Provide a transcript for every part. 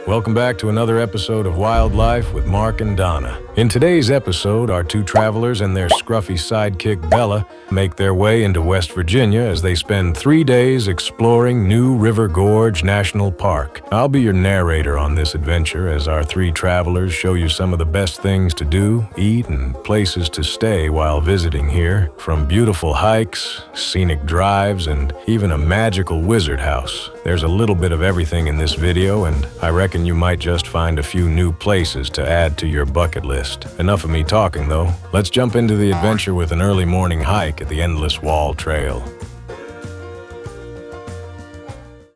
Welcome back to another episode of Wildlife with Mark and Donna. In today's episode, our two travelers and their scruffy sidekick Bella make their way into West Virginia as they spend 3 days exploring New River Gorge National Park. I'll be your narrator on this adventure as our three travelers show you some of the best things to do, eat, and places to stay while visiting here. From beautiful hikes, scenic drives, and even a magical wizard house. There's a little bit of everything in this video, and I reckon you might just find a few new places to add to your bucket list. Enough of me talking, though. Let's jump into the adventure with an early morning hike at the Endless Wall Trail.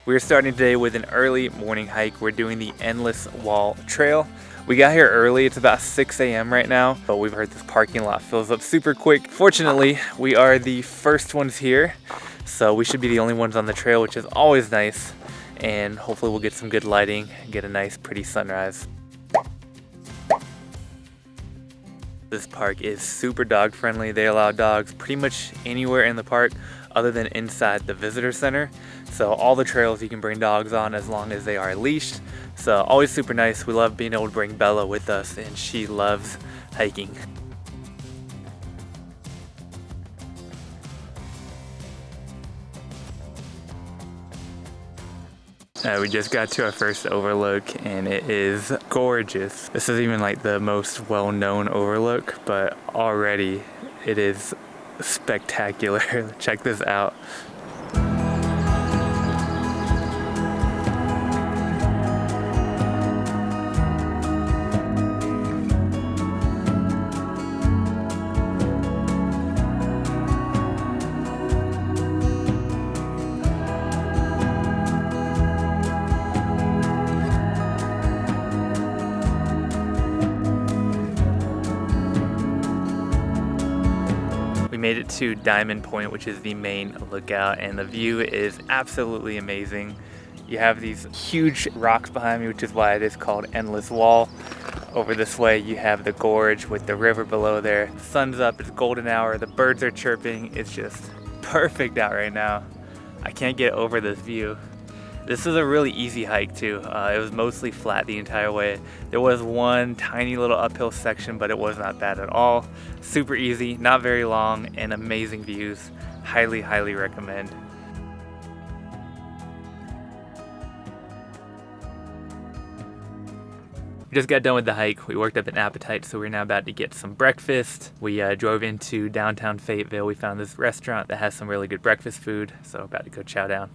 We're starting today with an early morning hike. We're doing the Endless Wall Trail. We got here early, it's about 6 a.m. right now, but we've heard this parking lot fills up super quick. Fortunately, we are the first ones here, so we should be the only ones on the trail, which is always nice. And hopefully we'll get some good lighting and get a nice pretty sunrise. This park is super dog friendly. They allow dogs pretty much anywhere in the park other than inside the visitor center. So all the trails you can bring dogs on as long as they are leashed. So always super nice. We love being able to bring Bella with us, and she loves hiking. We just got to our first overlook, and it is gorgeous. This is even like the most well-known overlook, but already it is spectacular. Check this out. We made it to Diamond Point, which is the main lookout, and the view is absolutely amazing. You have these huge rocks behind me, which is why it is called Endless Wall. Over this way you have the gorge with the river below there. The sun's up, it's golden hour, the birds are chirping. It's just perfect out right now. I can't get over this view. This is a really easy hike too. It was mostly flat the entire way. There was one tiny little uphill section, but it was not bad at all. Super easy, not very long, and amazing views. Highly, highly recommend. We just got done with the hike. We worked up an appetite, so we're now about to get some breakfast. We drove into downtown Fayetteville. We found this restaurant that has some really good breakfast food, so about to go chow down.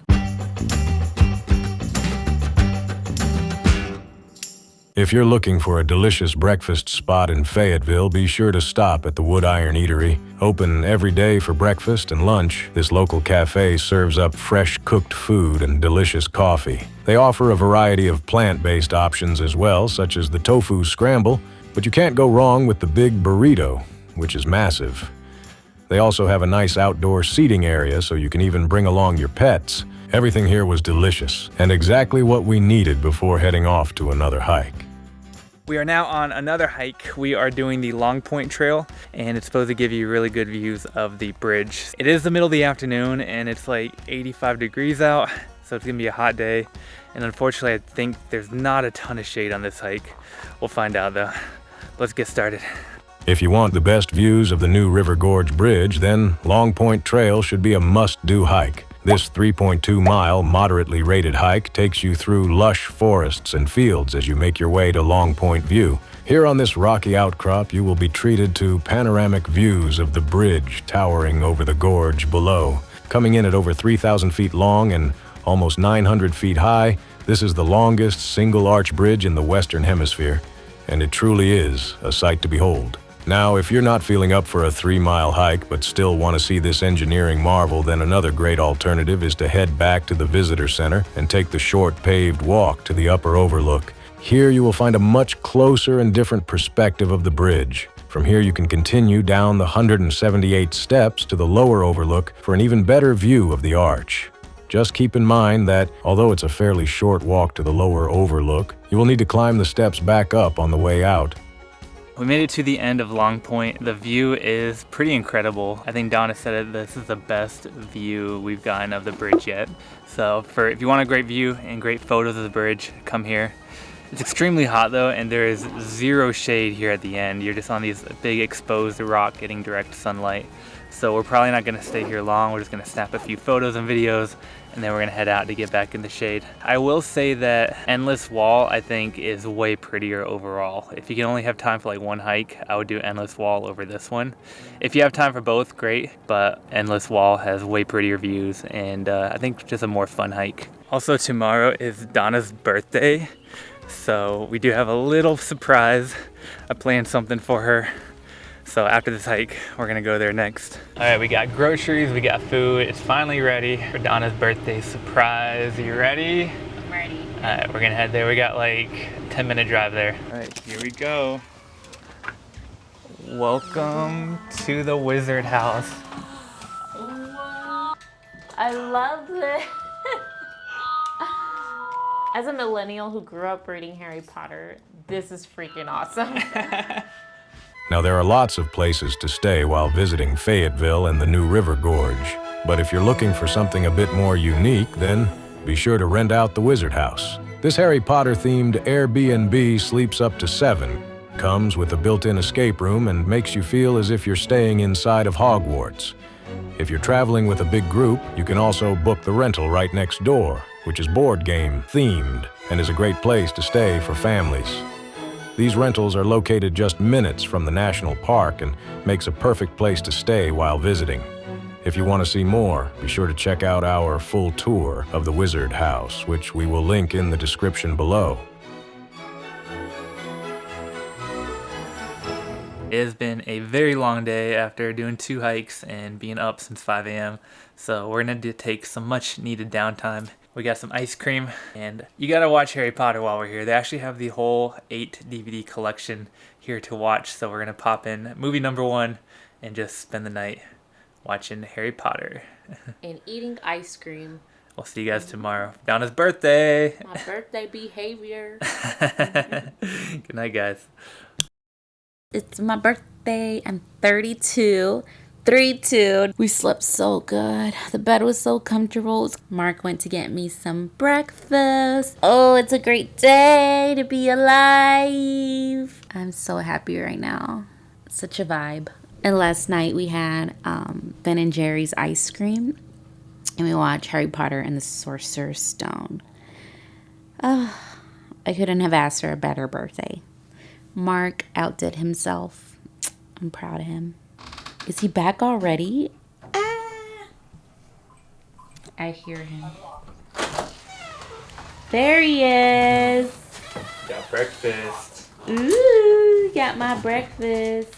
If you're looking for a delicious breakfast spot in Fayetteville, be sure to stop at the Wood Iron Eatery. Open every day for breakfast and lunch, this local cafe serves up fresh cooked food and delicious coffee. They offer a variety of plant-based options as well, such as the tofu scramble, but you can't go wrong with the big burrito, which is massive. They also have a nice outdoor seating area, so you can even bring along your pets. Everything here was delicious, and exactly what we needed before heading off to another hike. We are now on another hike. We are doing the Long Point Trail, and it's supposed to give you really good views of the bridge. It is the middle of the afternoon, and it's like 85 degrees out, so it's gonna be a hot day. And unfortunately, I think there's not a ton of shade on this hike. We'll find out though. Let's get started. If you want the best views of the New River Gorge Bridge, then Long Point Trail should be a must-do hike. This 3.2-mile, moderately rated hike takes you through lush forests and fields as you make your way to Long Point View. Here on this rocky outcrop, you will be treated to panoramic views of the bridge towering over the gorge below. Coming in at over 3,000 feet long and almost 900 feet high, this is the longest single-arch bridge in the Western Hemisphere, and it truly is a sight to behold. Now, if you're not feeling up for a 3-mile hike but still want to see this engineering marvel, then another great alternative is to head back to the visitor center and take the short paved walk to the upper overlook. Here you will find a much closer and different perspective of the bridge. From here you can continue down the 178 steps to the lower overlook for an even better view of the arch. Just keep in mind that, although it's a fairly short walk to the lower overlook, you will need to climb the steps back up on the way out. We made it to the end of Long Point. The view is pretty incredible. I think Donna said it, this is the best view we've gotten of the bridge yet. So if you want a great view and great photos of the bridge, come here. It's extremely hot though, and there is zero shade here at the end. You're just on these big exposed rock getting direct sunlight. So we're probably not gonna stay here long. We're just gonna snap a few photos and videos, and then we're gonna head out to get back in the shade. I will say that Endless Wall, I think, is way prettier overall. If you can only have time for like one hike, I would do Endless Wall over this one. If you have time for both, great, but Endless Wall has way prettier views, and I think just a more fun hike. Also, tomorrow is Donna's birthday, so we do have a little surprise. I planned something for her. So after this hike, we're gonna go there next. All right, we got groceries, we got food. It's finally ready for Donna's birthday surprise. You ready? I'm ready. All right, we're gonna head there. We got like a 10-minute drive there. All right, here we go. Welcome to the Wizard House. Wow. I love this. As a millennial who grew up reading Harry Potter, this is freaking awesome. Now, there are lots of places to stay while visiting Fayetteville and the new River Gorge. But if you're looking for something a bit more unique, then be sure to rent out the Wizard House. This Harry Potter-themed Airbnb sleeps up to 7, comes with a built-in escape room, and makes you feel as if you're staying inside of Hogwarts. If you're traveling with a big group, you can also book the rental right next door, which is board game themed and is a great place to stay for families. These rentals are located just minutes from the national park and makes a perfect place to stay while visiting. If you want to see more, be sure to check out our full tour of the Wizard House, which we will link in the description below. It has been a very long day after doing 2 hikes and being up since 5 a.m. So we're gonna take some much needed downtime. We got some ice cream, and you gotta watch Harry Potter while we're here. They actually have the whole 8 DVD collection here to watch, so we're gonna pop in movie number 1 and just spend the night watching Harry Potter. And eating ice cream. We'll see you guys tomorrow. Donna's birthday! My birthday behavior. Good night, guys. It's my birthday. I'm 32. 3-2. We slept so good. The bed was so comfortable. Mark went to get me some breakfast. Oh, it's a great day to be alive. I'm so happy right now. Such a vibe. And last night we had Ben and Jerry's ice cream. And we watched Harry Potter and the Sorcerer's Stone. I couldn't have asked for a better birthday. Mark outdid himself. I'm proud of him. Is he back already? Ah! I hear him. There he is. Got breakfast. Ooh, got my breakfast.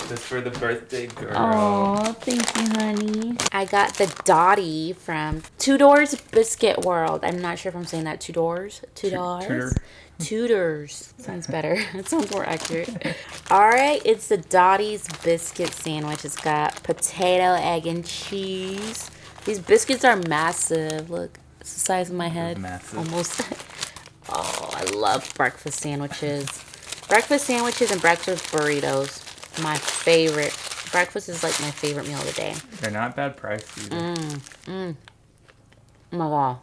This for the birthday girl. Oh, thank you, honey. I got the Dottie from Tudor's Biscuit World. I'm not sure if I'm saying that. Tudor's? Tudor. Tudor's. Sounds better. It sounds more accurate. All right, it's the Dottie's biscuit sandwich. It's got potato, egg, and cheese. These biscuits are massive. Look, it's the size of my head. Massive. Almost. Oh, I love breakfast sandwiches. Breakfast sandwiches and breakfast burritos. My favorite. Breakfast is like my favorite meal of the day. They're not bad price either. Oh my God.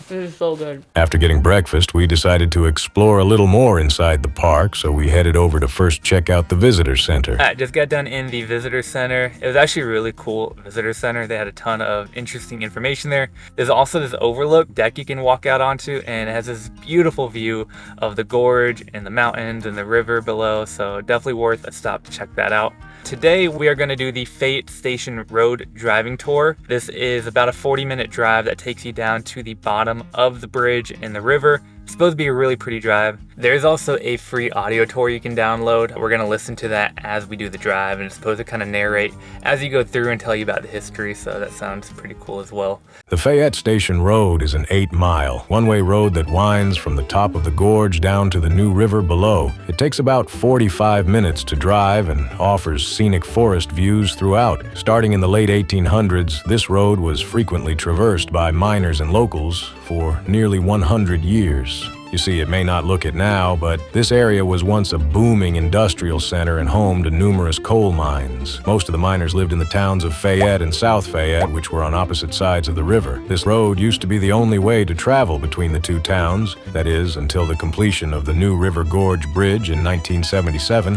It is so good. After getting breakfast, we decided to explore a little more inside the park, so we headed over to first check out the visitor center. I just got done in the visitor center. It was actually a really cool visitor center. They had a ton of interesting information there. There's also this overlook deck you can walk out onto, and it has this beautiful view of the gorge and the mountains and the river below, so definitely worth a stop to check that out. Today we are going to do the Fayette Station Road driving tour. This is about a 40-minute drive that takes you down to the bottom of the bridge in the river. It's supposed to be a really pretty drive. There's also a free audio tour you can download. We're going to listen to that as we do the drive, and it's supposed to kind of narrate as you go through and tell you about the history, so that sounds pretty cool as well. The Fayette Station Road is an 8-mile, one-way road that winds from the top of the gorge down to the new river below. It takes about 45 minutes to drive and offers scenic forest views throughout. Starting in the late 1800s, this road was frequently traversed by miners and locals for nearly 100 years. You see, it may not look it now, but this area was once a booming industrial center and home to numerous coal mines. Most of the miners lived in the towns of Fayette and South Fayette, which were on opposite sides of the river. This road used to be the only way to travel between the two towns, that is, until the completion of the new River Gorge Bridge in 1977,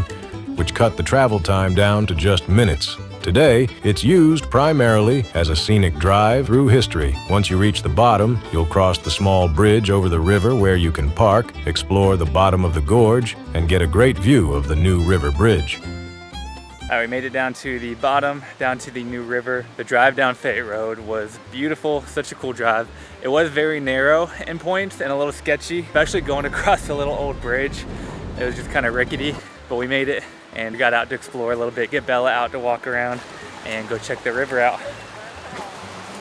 which cut the travel time down to just minutes. Today, it's used primarily as a scenic drive through history. Once you reach the bottom, you'll cross the small bridge over the river where you can park, explore the bottom of the gorge, and get a great view of the new river bridge. All right, we made it down to the bottom, down to the new river. The drive down Fayette Road was beautiful, such a cool drive. It was very narrow in points and a little sketchy, especially going across the little old bridge. It was just kind of rickety, but we made it and got out to explore a little bit, get Bella out to walk around and go check the river out.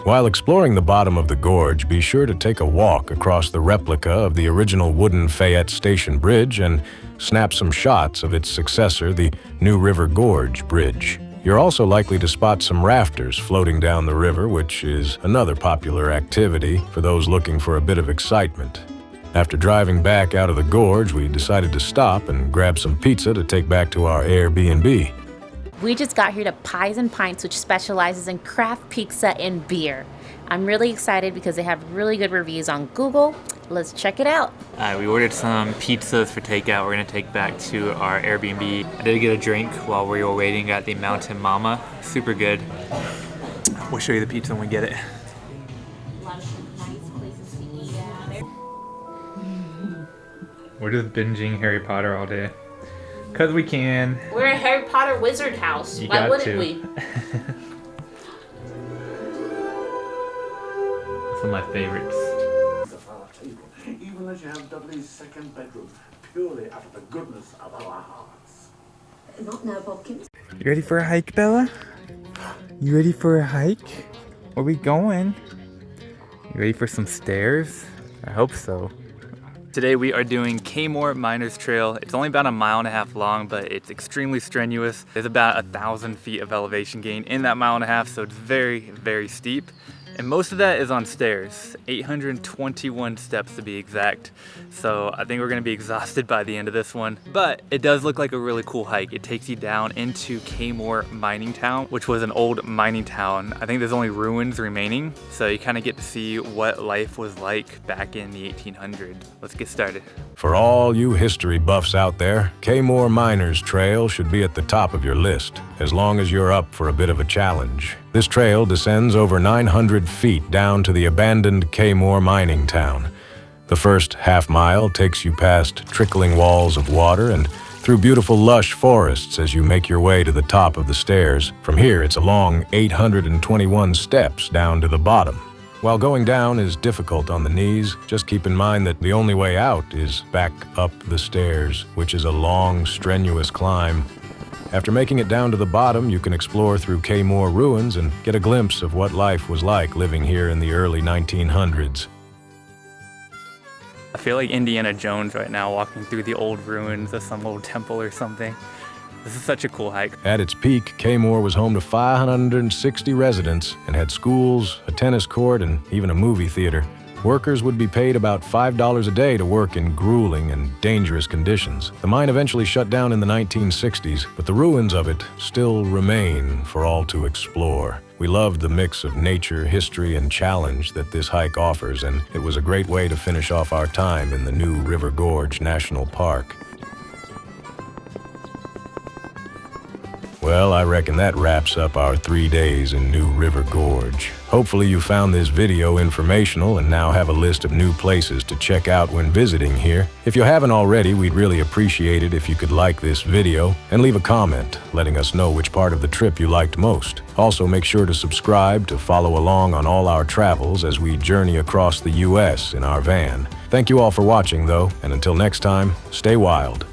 While exploring the bottom of the gorge, be sure to take a walk across the replica of the original wooden Fayette Station Bridge and snap some shots of its successor, the new River Gorge Bridge. You're also likely to spot some rafters floating down the river, which is another popular activity for those looking for a bit of excitement. After driving back out of the gorge, we decided to stop and grab some pizza to take back to our Airbnb. We just got here to Pies and Pints, which specializes in craft pizza and beer. I'm really excited because they have really good reviews on Google. Let's check it out. We ordered some pizzas for takeout. We're gonna take back to our Airbnb. I did get a drink while we were waiting at the Mountain Mama. Super good. We'll show you the pizza when we get it. We're just binging Harry Potter all day. Cause we can. We're a Harry Potter wizard house. Why wouldn't we? Some of my favorites. Even as you have Dudley's second bedroom, purely out of the goodness of our hearts. Not now, Bobkins. You ready for a hike, Bella? You ready for a hike? Where we going? You ready for some stairs? I hope so. Today we are doing Kmore Miners Trail. It's only about 1.5 miles long, but it's extremely strenuous. There's about 1,000 feet of elevation gain in that 1.5 miles, so it's very, very steep. And most of that is on stairs, 821 steps to be exact. So I think we're gonna be exhausted by the end of this one, but it does look like a really cool hike. It takes you down into Kmore Mining Town, which was an old mining town. I think there's only ruins remaining, so you kind of get to see what life was like back in the 1800s. Let's get started. For all you history buffs out there, Kmore Miners Trail should be at the top of your list, as long as you're up for a bit of a challenge. This trail descends over 900 feet down to the abandoned Kmore mining town. The first half mile takes you past trickling walls of water and through beautiful lush forests as you make your way to the top of the stairs. From here, it's a long 821 steps down to the bottom. While going down is difficult on the knees, just keep in mind that the only way out is back up the stairs, which is a long, strenuous climb. After making it down to the bottom, you can explore through Kmore ruins and get a glimpse of what life was like living here in the early 1900s. I feel like Indiana Jones right now, walking through the old ruins of some old temple or something. This is such a cool hike. At its peak, Kmore was home to 560 residents and had schools, a tennis court, and even a movie theater. Workers would be paid about $5 a day to work in grueling and dangerous conditions. The mine eventually shut down in the 1960s, but the ruins of it still remain for all to explore. We loved the mix of nature, history, and challenge that this hike offers, and it was a great way to finish off our time in the new River Gorge National Park. Well, I reckon that wraps up our 3 days in New River Gorge. Hopefully you found this video informational and now have a list of new places to check out when visiting here. If you haven't already, we'd really appreciate it if you could like this video and leave a comment letting us know which part of the trip you liked most. Also, make sure to subscribe to follow along on all our travels as we journey across the U.S. in our van. Thank you all for watching, though, and until next time, stay wild.